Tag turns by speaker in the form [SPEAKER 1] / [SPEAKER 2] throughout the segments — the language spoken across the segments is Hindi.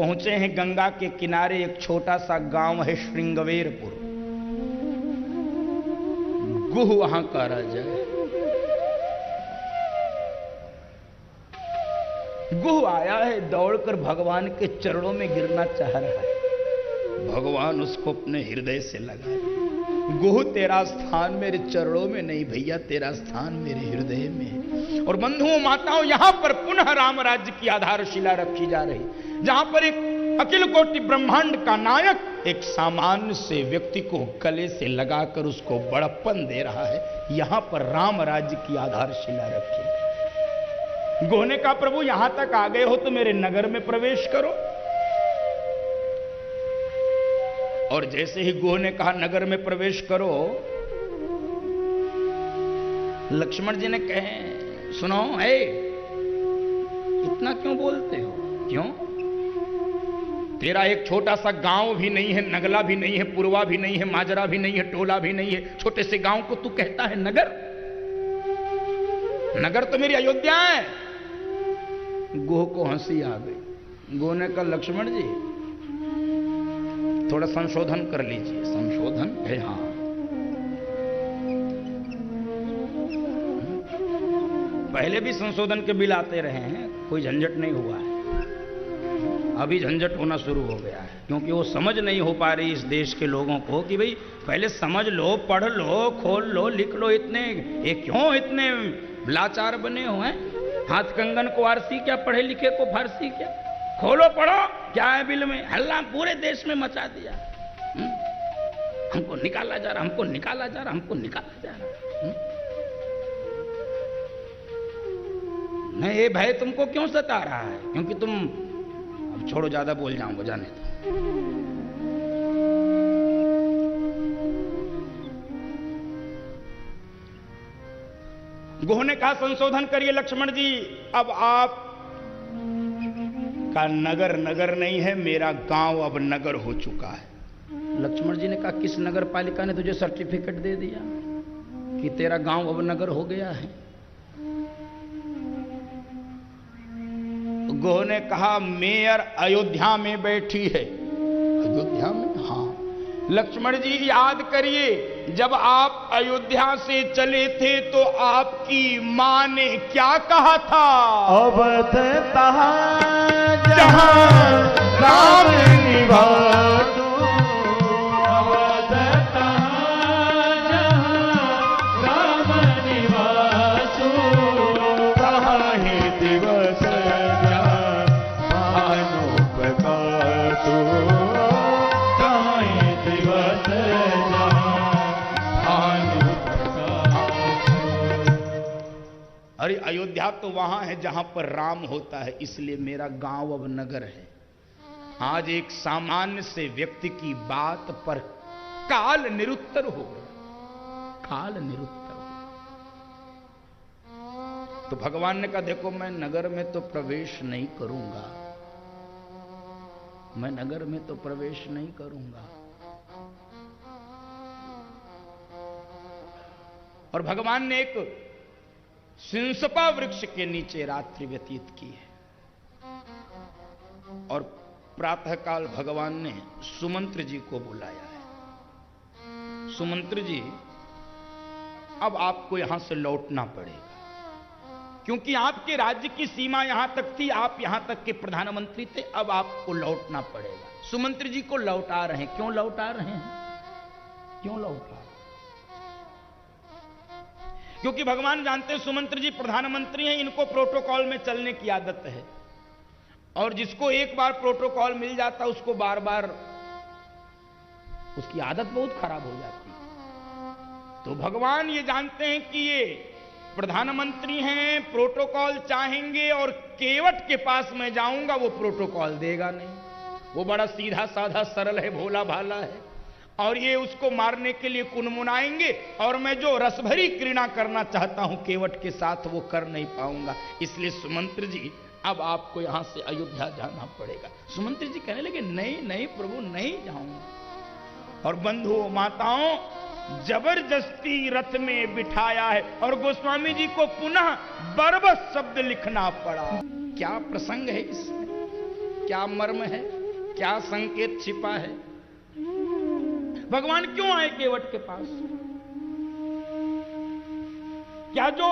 [SPEAKER 1] पहुंचे हैं गंगा के किनारे, एक छोटा सा गांव है श्रृंगवेरपुर। गुह वहां का राजा है। गुह आया है, दौड़कर भगवान के चरणों में गिरना चाह रहा है। भगवान उसको अपने हृदय से लगाए। गुह, तेरा स्थान मेरे चरणों में नहीं भैया, तेरा स्थान मेरे हृदय में है। और बंधुओं माताओं, यहां पर पुनः राम राज्य की आधारशिला रखी जा रही, जहां पर एक अखिल कोटि ब्रह्मांड का नायक एक सामान्य से व्यक्ति को गले से लगाकर उसको बड़प्पन दे रहा है। यहां पर राम राज्य की आधारशिला रखी। गुह ने कहा, प्रभु यहां तक आ गए हो तो मेरे नगर में प्रवेश करो। और जैसे ही गुह ने कहा नगर में प्रवेश करो, लक्ष्मण जी ने कहे, सुनो, है इतना क्यों बोलते हो? क्यों? तेरा एक छोटा सा गांव भी नहीं है, नगला भी नहीं है, पुरवा भी नहीं है, माजरा भी नहीं है, टोला भी नहीं है, छोटे से गांव को तू कहता है नगर? नगर तो मेरी अयोध्या है। गुह को हंसी आ गई। गुह ने कहा, लक्ष्मण जी थोड़ा संशोधन कर लीजिए। संशोधन है? हाँ। पहले भी संशोधन के बिल आते रहे हैं, कोई झंझट नहीं हुआ है। अभी झंझट होना शुरू हो गया है, क्योंकि वो समझ नहीं हो पा रही इस देश के लोगों को कि भाई पहले समझ लो, पढ़ लो, खोल लो, लिख लो। इतने ये क्यों इतने लाचार बने हुए हैं? हाथ कंगन को आरसी क्या, पढ़े लिखे को फारसी क्या? खोलो पढ़ो, क्या है बिल में? हल्ला पूरे देश में मचा दिया। हमको निकाला जा रहा, हमको निकाला जा रहा, हमको निकाला जा रहा। नहीं, ये भय तुमको क्यों सता रहा है? क्योंकि तुम, अब छोड़ो, ज्यादा बोल जाऊंगा, जाने दो। गुह ने कहा, संशोधन करिए लक्ष्मण जी, अब आप का नगर नगर नहीं है, मेरा गांव अब नगर हो चुका है। लक्ष्मण जी ने कहा, किस नगर पालिका ने तुझे सर्टिफिकेट दे दिया कि तेरा गांव अब नगर हो गया है? गुह ने कहा, मेयर अयोध्या में बैठी है। अयोध्या में? हाँ। लक्ष्मण जी याद करिए, जब आप अयोध्या से चले थे तो आपकी मां ने क्या कहा था?
[SPEAKER 2] अवध जहां राम निवासु, अवध जहां राम निवासु, ताहि दिवस भानु प्रकाशु, ताहि दिवस भानु प्रकाशु।
[SPEAKER 1] अरे अयोध्या तो वहां है जहां पर राम होता है, इसलिए मेरा गांव अब नगर है। आज एक सामान्य से व्यक्ति की बात पर काल निरुत्तर हो गया। काल निरुत्तर हो गया। तो भगवान ने कहा, देखो मैं नगर में तो प्रवेश नहीं करूंगा, मैं नगर में तो प्रवेश नहीं करूंगा। और भगवान ने एक सिंसपा वृक्ष के नीचे रात्रि व्यतीत की है। और प्रातःकाल भगवान ने सुमंत्र जी को बुलाया है। सुमंत्र जी, अब आपको यहां से लौटना पड़ेगा, क्योंकि आपके राज्य की सीमा यहां तक थी, आप यहां तक के प्रधानमंत्री थे, अब आपको लौटना पड़ेगा। सुमंत्र जी को लौटा रहे हैं। क्यों लौटा रहे हैं? क्यों लौटा रहे? क्योंकि भगवान जानते हैं सुमंत्र जी प्रधानमंत्री हैं, इनको प्रोटोकॉल में चलने की आदत है, और जिसको एक बार प्रोटोकॉल मिल जाता उसको बार बार उसकी आदत बहुत खराब हो जाती है। तो भगवान ये जानते हैं कि ये प्रधानमंत्री हैं, प्रोटोकॉल चाहेंगे, और केवट के पास मैं जाऊंगा वो प्रोटोकॉल देगा नहीं। वो बड़ा सीधा साधा सरल है, भोला भाला है, और ये उसको मारने के लिए कुनमुनाएंगे, और मैं जो रसभरी क्रीड़ा करना चाहता हूं केवट के साथ वो कर नहीं पाऊंगा। इसलिए सुमंत्र जी, अब आपको यहां से अयोध्या जाना पड़ेगा। सुमंत्र जी कहने लगे, नहीं नहीं प्रभु, नहीं जाऊंगा। और बंधुओं माताओं, जबरदस्ती रथ में बिठाया है, और गोस्वामी जी को पुनः बरबस शब्द लिखना पड़ा। क्या प्रसंग है इसमें, क्या मर्म है, क्या संकेत छिपा है? भगवान क्यों आए केवट के पास? क्या जो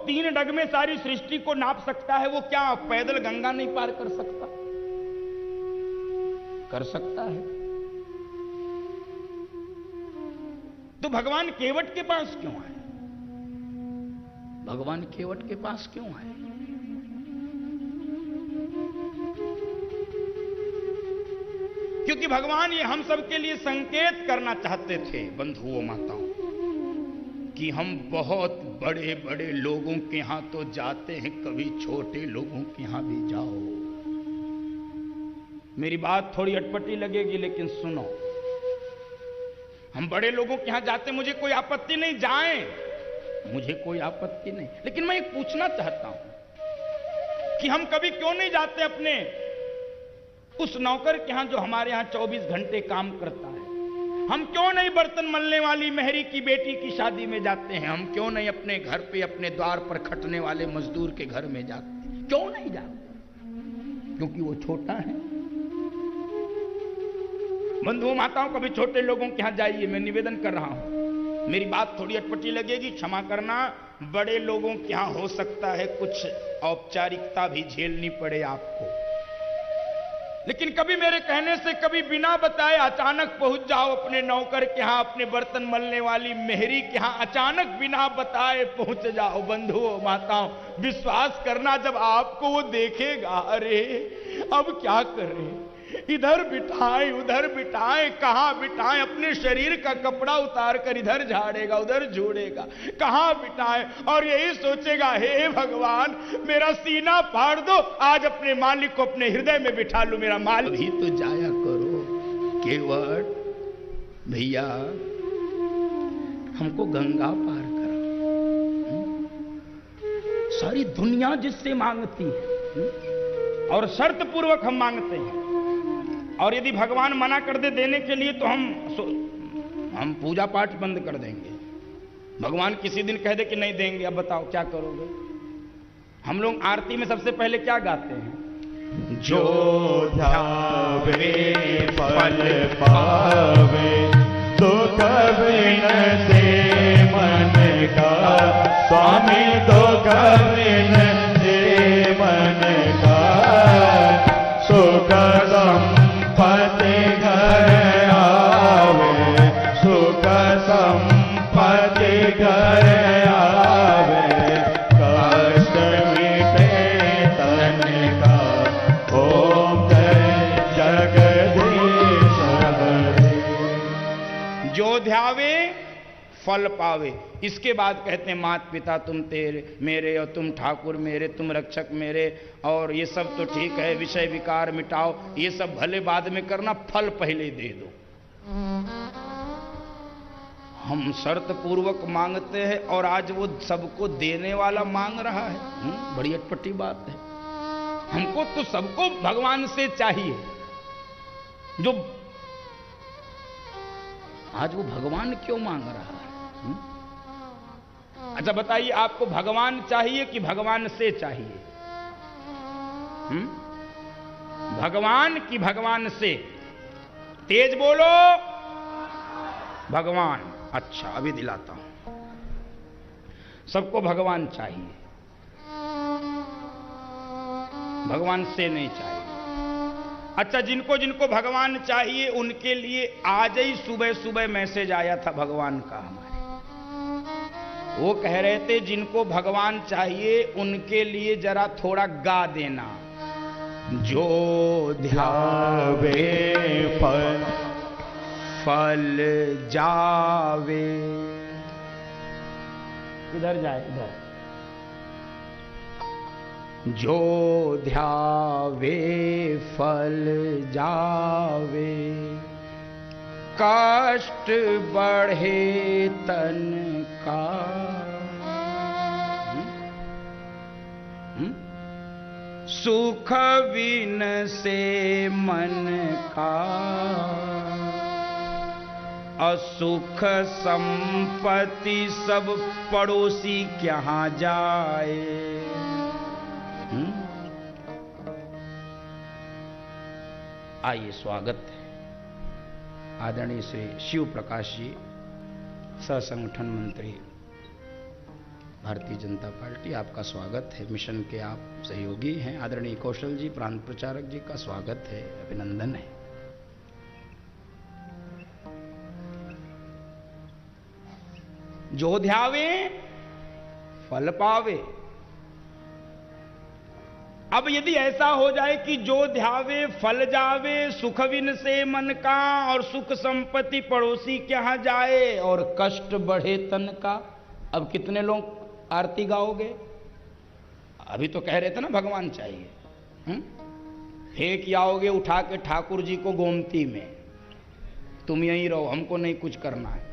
[SPEAKER 1] 3 डग में सारी सृष्टि को नाप सकता है, वो क्या पैदल गंगा नहीं पार कर सकता? कर सकता है। तो भगवान केवट के पास क्यों आए? भगवान केवट के पास क्यों आए? क्योंकि भगवान ये हम सब के लिए संकेत करना चाहते थे, बंधुओं माताओं, कि हम बहुत बड़े बड़े लोगों के यहां तो जाते हैं, कभी छोटे लोगों के यहां भी जाओ। मेरी बात थोड़ी अटपटी लगेगी, लेकिन सुनो। हम बड़े लोगों के यहां जाते, मुझे कोई आपत्ति नहीं, जाएं, मुझे कोई आपत्ति नहीं। लेकिन मैं एक पूछना चाहता हूं कि हम कभी क्यों नहीं जाते अपने उस नौकर के यहां जो हमारे यहां 24 घंटे काम करता है? हम क्यों नहीं बर्तन मलने वाली मेहरी की बेटी की शादी में जाते हैं? हम क्यों नहीं अपने घर पे, अपने द्वार पर खटने वाले मजदूर के घर में जाते हैं? क्यों नहीं जाते? क्योंकि वो छोटा है। बंधुओं माताओं, कभी छोटे लोगों के यहां जाइए, मैं निवेदन कर रहा हूं। मेरी बात थोड़ी अटपटी लगेगी, क्षमा करना। बड़े लोगों के यहां हो सकता है कुछ औपचारिकता भी झेलनी पड़े आपको, लेकिन कभी मेरे कहने से, कभी बिना बताए अचानक पहुंच जाओ अपने नौकर के यहां, अपने बर्तन मलने वाली मेहरी के यहां अचानक बिना बताए पहुंच जाओ। बंधुओं माताओं, विश्वास करना, जब आपको वो देखेगा, अरे अब क्या करें, इधर बिठाएं उधर बिठाएं, कहां बिठाएं? अपने शरीर का कपड़ा उतार कर इधर झाड़ेगा, उधर झोड़ेगा, कहां बिठाएं? और यही सोचेगा, हे भगवान मेरा सीना फाड़ दो, आज अपने मालिक को अपने हृदय में बिठा लूं, मेरा मालिक ही तो जाया करो। केवट भैया, हमको गंगा पार करा। सारी दुनिया जिससे मांगती है और शर्त पूर्वक हम मांगते हैं, और यदि भगवान मना कर दे देने के लिए तो हम पूजा पाठ बंद कर देंगे। भगवान किसी दिन कह दे कि नहीं देंगे, अब बताओ क्या करोगे? हम लोग आरती में सबसे पहले क्या गाते हैं?
[SPEAKER 2] जो ध्यावे फल पावे, दुख बिन से मन का, स्वामी दुख बिन से मन का, सुख संपत्ति घर आवे, सुख संपत्ति घर आवे, कष्ट मिटे तन का, ओम जय जगदीश हरे।
[SPEAKER 1] जो ध्यावे फल पावे। इसके बाद कहते हैं, मात पिता तुम तेरे मेरे, और तुम ठाकुर मेरे, तुम रक्षक मेरे, और ये सब तो ठीक है, विषय विकार मिटाओ, ये सब भले बाद में करना, फल पहले दे दो। हम शर्त पूर्वक मांगते हैं और आज वो सबको देने वाला मांग रहा है। बड़ी अटपटी बात है। हमको तो सबको भगवान से चाहिए, जो आज वो भगवान क्यों मांग रहा है? अच्छा बताइए, आपको भगवान चाहिए कि भगवान से चाहिए? भगवान कि भगवान से? तेज बोलो। भगवान। अच्छा, अभी दिलाता हूं। सबको भगवान चाहिए, भगवान से नहीं चाहिए। अच्छा, जिनको जिनको भगवान चाहिए उनके लिए आज ही सुबह सुबह मैसेज आया था भगवान का हमारे। वो कह रहे थे जिनको भगवान चाहिए उनके लिए जरा थोड़ा गा देना। जो ध्यावे फल जावे। इधर जाए, इधर। जो ध्यावे फल जावे, कष्ट बढ़े तन का। सुख बिन से मन का, असुख संपत्ति सब पड़ोसी क्या जाए। आइए, स्वागत है। आदरणीय श्री शिव प्रकाश जी, सह संगठन मंत्री भारतीय जनता पार्टी, आपका स्वागत है। मिशन के आप सहयोगी हैं। आदरणीय कौशल जी, प्रांत प्रचारक जी का स्वागत है, अभिनंदन है। जो ध्यावे फल पावे। अब यदि ऐसा हो जाए कि जो ध्यावे फल जावे, सुख विन से मन का, और सुख संपत्ति पड़ोसी के यहां जाए, और कष्ट बढ़े तन का, अब कितने लोग आरती गाओगे? अभी तो कह रहे थे ना भगवान चाहिए। फेंक आओगे उठा के ठाकुर जी को गोमती में, तुम यहीं रहो, हमको नहीं कुछ करना है।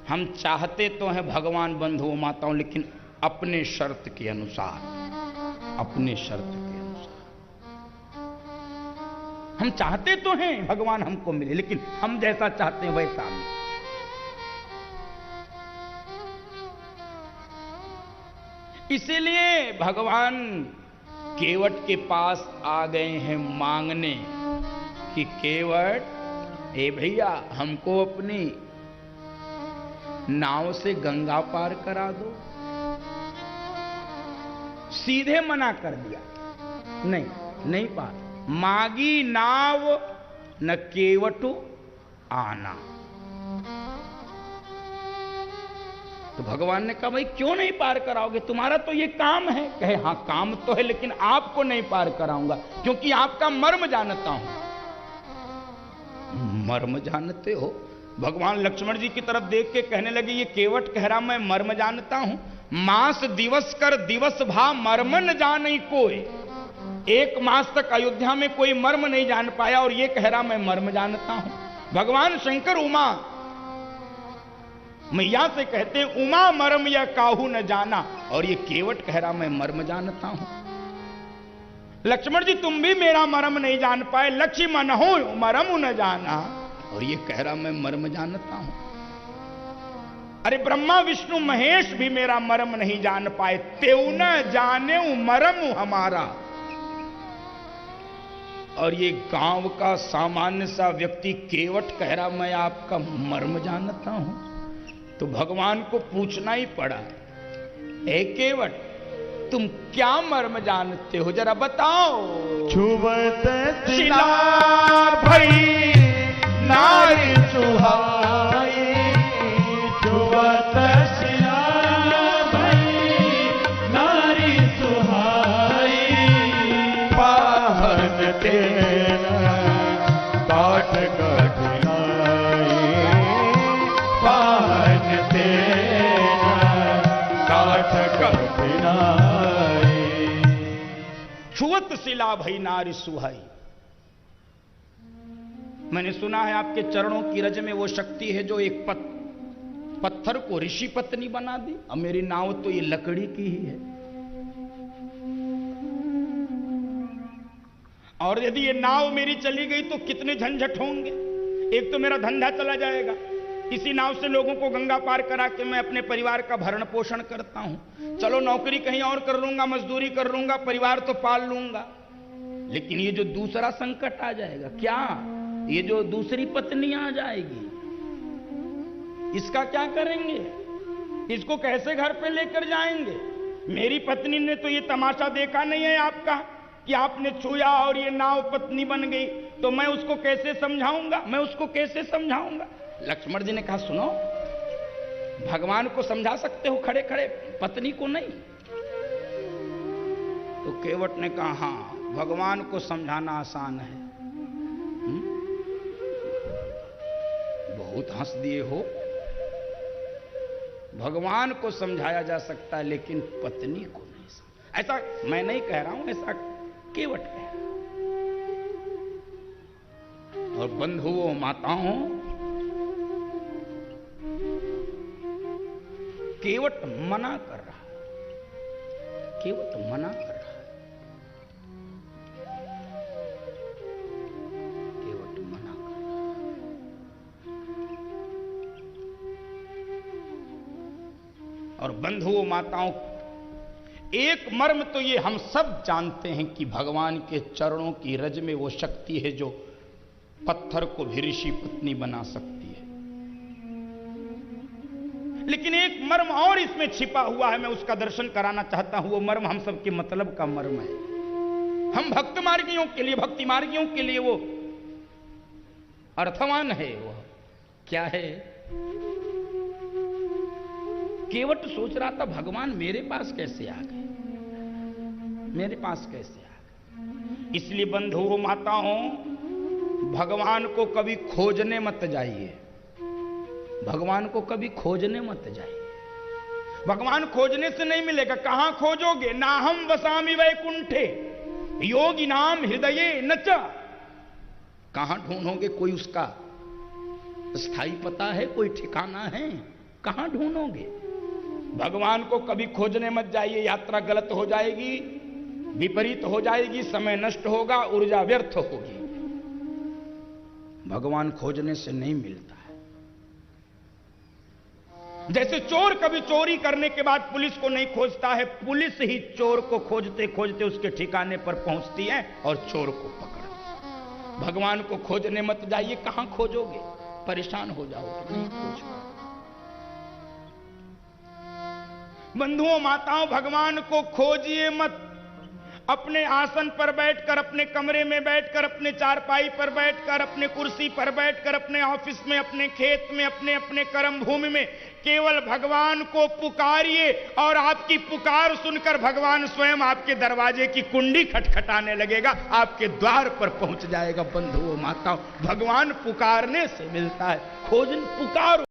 [SPEAKER 1] हम चाहते तो हैं भगवान बंधुओं माताओं, लेकिन अपने शर्त के अनुसार, अपने शर्त के अनुसार। हम चाहते तो हैं भगवान हमको मिले, लेकिन हम जैसा चाहते हैं वैसा नहीं। इसीलिए भगवान केवट के पास आ गए हैं मांगने कि केवट, ए भैया हमको अपनी नाव से गंगा पार करा दो। सीधे मना कर दिया, नहीं पार। मागी नाव न केवटु आना। तो भगवान ने कहा भाई क्यों नहीं पार कराओगे, तुम्हारा तो ये काम है। कहे हाँ काम तो है, लेकिन आपको नहीं पार कराऊंगा, क्योंकि आपका मर्म जानता हूं। मर्म जानते हो? भगवान लक्ष्मण जी की तरफ देख के कहने लगे, ये केवट कह रहा मैं मर्म जानता हूं। मास दिवस कर दिवस भा मर्म न जाने कोई। एक मास तक अयोध्या में कोई मर्म नहीं जान पाया, और ये कह रहा मैं मर्म जानता हूं। भगवान शंकर उमा मैया से कहते हैं उमा मर्म या काहू न जाना, और ये केवट कह रहा मैं मर्म जानता हूं। लक्ष्मण जी तुम भी मेरा मर्म नहीं जान पाए, लक्ष्मण हो मर्म न जाना, और ये कह रहा मैं मर्म जानता हूं। अरे ब्रह्मा विष्णु महेश भी मेरा मर्म नहीं जान पाए, तेऊ न जाने मर्म हमारा। और ये गांव का सामान्य सा व्यक्ति केवट कह रहा मैं आपका मर्म जानता हूं। तो भगवान को पूछना ही पड़ा, ए केवट तुम क्या मर्म जानते हो, जरा बताओ।
[SPEAKER 2] छुवत सिला भई नारी सुहाई, छुवत सिला भई नारी सुहाई, पाहन तेरा काट कठिनाई, पाहन तेरा काट कठिनाई।
[SPEAKER 1] छुवत सिला भई नारी सुहाई। मैंने सुना है आपके चरणों की रज में वो शक्ति है जो एक पत्थर को ऋषि पत्नी बना दी। अब मेरी नाव तो ये लकड़ी की ही है, और यदि ये नाव मेरी चली गई तो कितने झंझट होंगे। एक तो मेरा धंधा चला जाएगा, इसी नाव से लोगों को गंगा पार करा के मैं अपने परिवार का भरण पोषण करता हूं। चलो नौकरी कहीं और कर लूंगा, मजदूरी कर लूंगा, परिवार तो पाल लूंगा, लेकिन ये जो दूसरा संकट आ जाएगा, क्या ये जो दूसरी पत्नी आ जाएगी, इसका क्या करेंगे? इसको कैसे घर पे लेकर जाएंगे? मेरी पत्नी ने तो ये तमाशा देखा नहीं है आपका कि आपने छुआ और ये नाव पत्नी बन गई, तो मैं उसको कैसे समझाऊंगा, मैं उसको कैसे समझाऊंगा? लक्ष्मण जी ने कहा सुनो, भगवान को समझा सकते हो खड़े खड़े, पत्नी को नहीं। तो केवट ने कहा हाँ भगवान को समझाना आसान है। बहुत हंस दिए हो। भगवान को समझाया जा सकता है, लेकिन पत्नी को नहीं। ऐसा मैं नहीं कह रहा हूं, ऐसा केवट कह रहा। और बंधुओं माताओं, केवट मना कर रहा है, केवट मना कर रहा है, केवट मना कर रहा है। और बंधुओं माताओं, एक मर्म तो ये हम सब जानते हैं कि भगवान के चरणों की रज में वो शक्ति है जो पत्थर को भी ऋषि पत्नी बना सकती है। लेकिन एक मर्म और इसमें छिपा हुआ है, मैं उसका दर्शन कराना चाहता हूं। वो मर्म हम सबके मतलब का मर्म है। हम भक्त मार्गियों के लिए, भक्ति मार्गियों के लिए वो अर्थवान है। वो क्या है? केवट सोच रहा था भगवान मेरे पास कैसे आ गए, मेरे पास कैसे आ गए। इसलिए बंधुओं माताओं, भगवान को कभी खोजने मत जाइए, भगवान को कभी खोजने मत जाइए। भगवान खोजने से नहीं मिलेगा। कहां खोजोगे? नाहम वसामि वैकुंठे योगी नाम हृदये न च। कहां ढूंढोगे? कोई उसका स्थायी पता है, कोई ठिकाना है? कहां ढूंढोगे? भगवान को कभी खोजने मत जाइए, यात्रा गलत हो जाएगी, विपरीत हो जाएगी, समय नष्ट होगा, ऊर्जा व्यर्थ होगी। भगवान खोजने से नहीं मिलता है। जैसे चोर कभी चोरी करने के बाद पुलिस को नहीं खोजता है, पुलिस ही चोर को खोजते खोजते उसके ठिकाने पर पहुंचती है और चोर को पकड़ती। भगवान को खोजने मत जाइए। कहां खोजोगे? परेशान हो जाओगे, नहीं खोजो। बंधुओं माताओं, भगवान को खोजिए मत। अपने आसन पर बैठकर, अपने कमरे में बैठकर, अपने चारपाई पर बैठकर, अपने कुर्सी पर बैठकर, अपने ऑफिस में, अपने खेत में, अपने अपने कर्म भूमि में केवल भगवान को पुकारिए और आपकी पुकार सुनकर भगवान स्वयं आपके दरवाजे की कुंडी खटखटाने लगेगा, आपके द्वार पर पहुंच जाएगा। बंधुओं माताओं, भगवान पुकारने से मिलता है। खोज पुकारो।